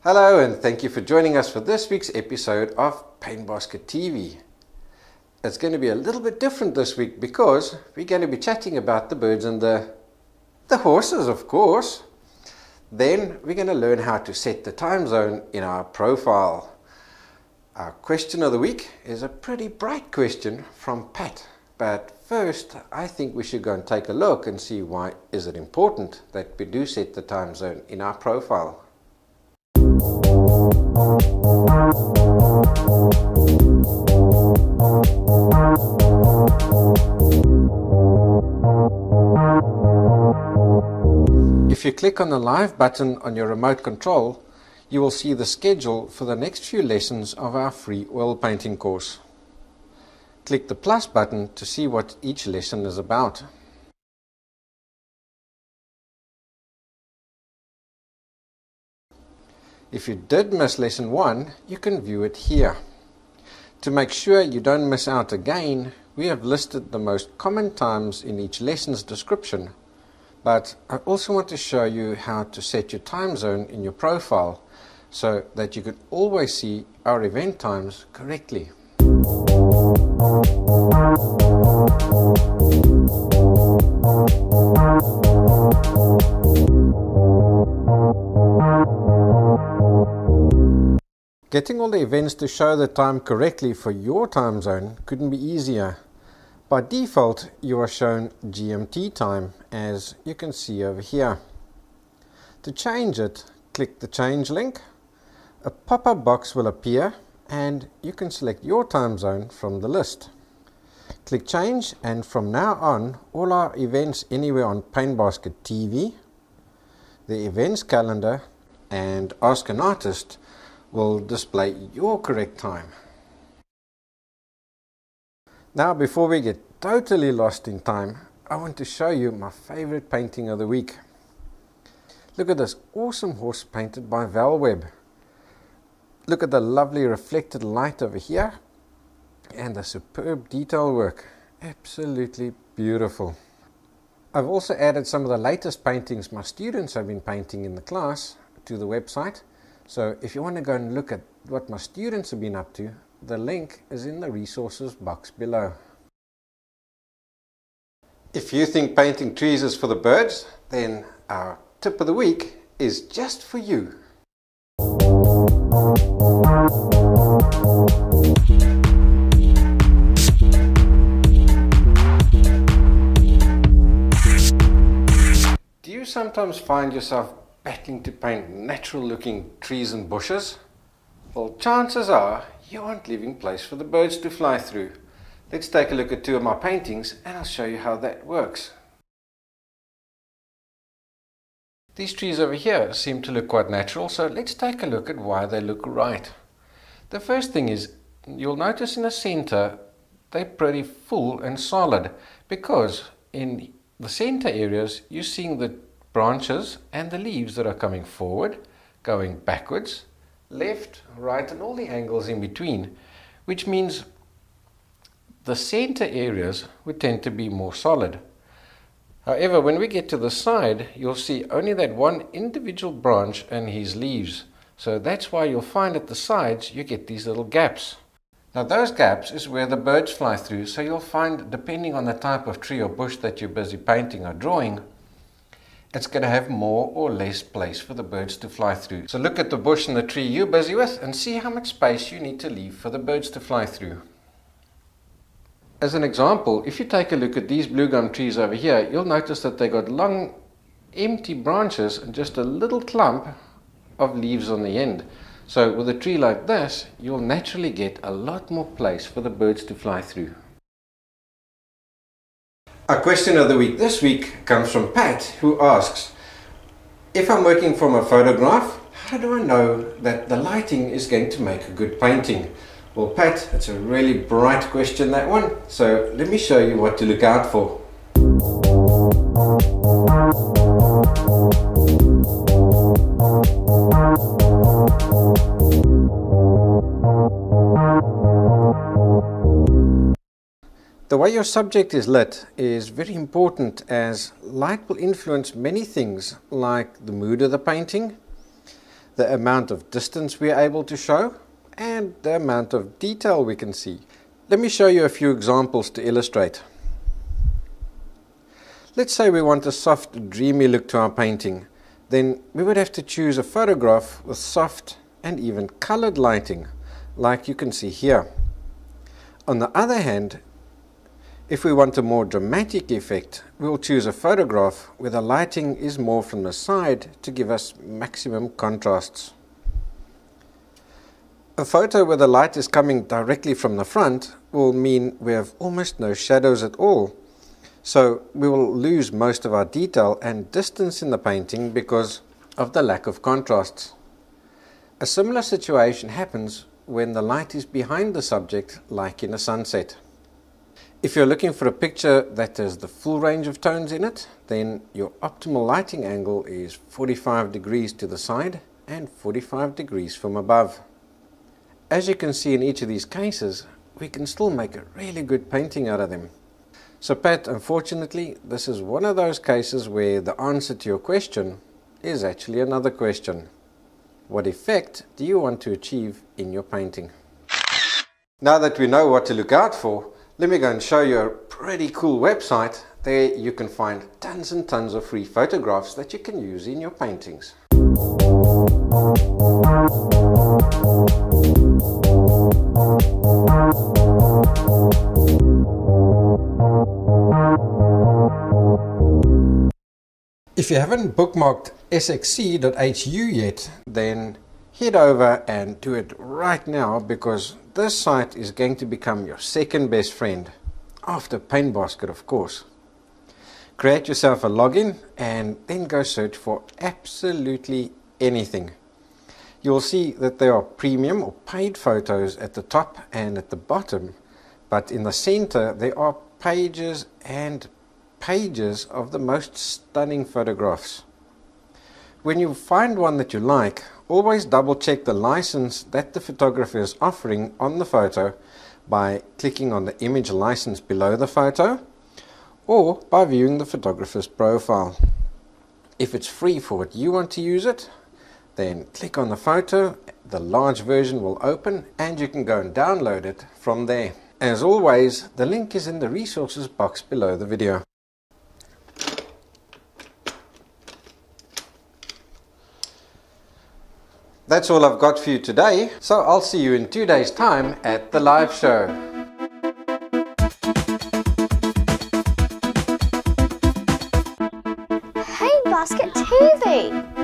Hello and thank you for joining us for this week's episode of Paint Basket TV. It's going to be a little bit different this week because we're going to be chatting about the birds and the horses, of course. Then we're going to learn how to set the time zone in our profile. Our question of the week is a pretty bright question from Pat. But first, I think we should go and take a look and see why is it important that we do set the time zone in our profile. If you click on the live button on your remote control, you will see the schedule for the next few lessons of our free oil painting course. Click the plus button to see what each lesson is about. If you did miss lesson 1, you can view it here. To make sure you don't miss out again, we have listed the most common times in each lesson's description. But I also want to show you how to set your time zone in your profile so that you can always see our event times correctly. Getting all the events to show the time correctly for your time zone couldn't be easier. By default, you are shown GMT time, as you can see over here. To change it, click the change link. A pop-up box will appear and you can select your time zone from the list. Click change, and from now on, all our events anywhere on Paint Basket TV, the events calendar and Ask an Artist will display your correct time. Now, before we get totally lost in time, I want to show you my favorite painting of the week. Look at this awesome horse painted by Val Webb. Look at the lovely reflected light over here and the superb detail work. Absolutely beautiful. I've also added some of the latest paintings my students have been painting in the class to the website. So if you want to go and look at what my students have been up to, the link is in the resources box below. If you think painting trees is for the birds, then our tip of the week is just for you. Do you sometimes find yourself battling to paint natural looking trees and bushes? Well, chances are you aren't leaving place for the birds to fly through. Let's take a look at 2 of my paintings and I'll show you how that works. These trees over here seem to look quite natural, so let's take a look at why they look right. The first thing is, you'll notice in the center they're pretty full and solid, because in the center areas you're seeing the branches and the leaves that are coming forward, going backwards, left, right, and all the angles in between, which means the center areas would tend to be more solid. However, when we get to the side, you'll see only that one individual branch and his leaves. So that's why you'll find at the sides you get these little gaps. Now those gaps is where the birds fly through, so you'll find, depending on the type of tree or bush that you're busy painting or drawing, it's going to have more or less place for the birds to fly through. So look at the bush and the tree you're busy with and see how much space you need to leave for the birds to fly through. As an example, if you take a look at these blue gum trees over here, you'll notice that they got long empty branches and just a little clump of leaves on the end. So with a tree like this, you'll naturally get a lot more place for the birds to fly through. Our question of the week this week comes from Pat, who asks, if I'm working from a photograph, how do I know that the lighting is going to make a good painting? Well, Pat, it's a really bright question, that one, so let me show you what to look out for. The way your subject is lit is very important, as light will influence many things like the mood of the painting, the amount of distance we are able to show, and the amount of detail we can see. Let me show you a few examples to illustrate. Let's say we want a soft, dreamy look to our painting. Then we would have to choose a photograph with soft and even colored lighting, like you can see here. On the other hand, if we want a more dramatic effect, we will choose a photograph where the lighting is more from the side to give us maximum contrasts. A photo where the light is coming directly from the front will mean we have almost no shadows at all. So we will lose most of our detail and distance in the painting because of the lack of contrasts. A similar situation happens when the light is behind the subject, like in a sunset. If you're looking for a picture that has the full range of tones in it, then your optimal lighting angle is 45 degrees to the side and 45 degrees from above. As you can see in each of these cases, we can still make a really good painting out of them. So Pat, unfortunately, this is one of those cases where the answer to your question is actually another question. What effect do you want to achieve in your painting? Now that we know what to look out for, let me go and show you a pretty cool website. There you can find tons and tons of free photographs that you can use in your paintings. If you haven't bookmarked sxc.hu yet, then head over and do it right now, because this site is going to become your second best friend, after Paintbasket of course. Create yourself a login and then go search for absolutely anything. You'll see that there are premium or paid photos at the top and at the bottom, but in the center there are pages and pages of the most stunning photographs. When you find one that you like, always double check the license that the photographer is offering on the photo by clicking on the image license below the photo, or by viewing the photographer's profile. If it's free for what you want to use it, then click on the photo, the large version will open and you can go and download it from there. As always, the link is in the resources box below the video. That's all I've got for you today, so I'll see you in 2 days' time at the live show. Paintbasket TV!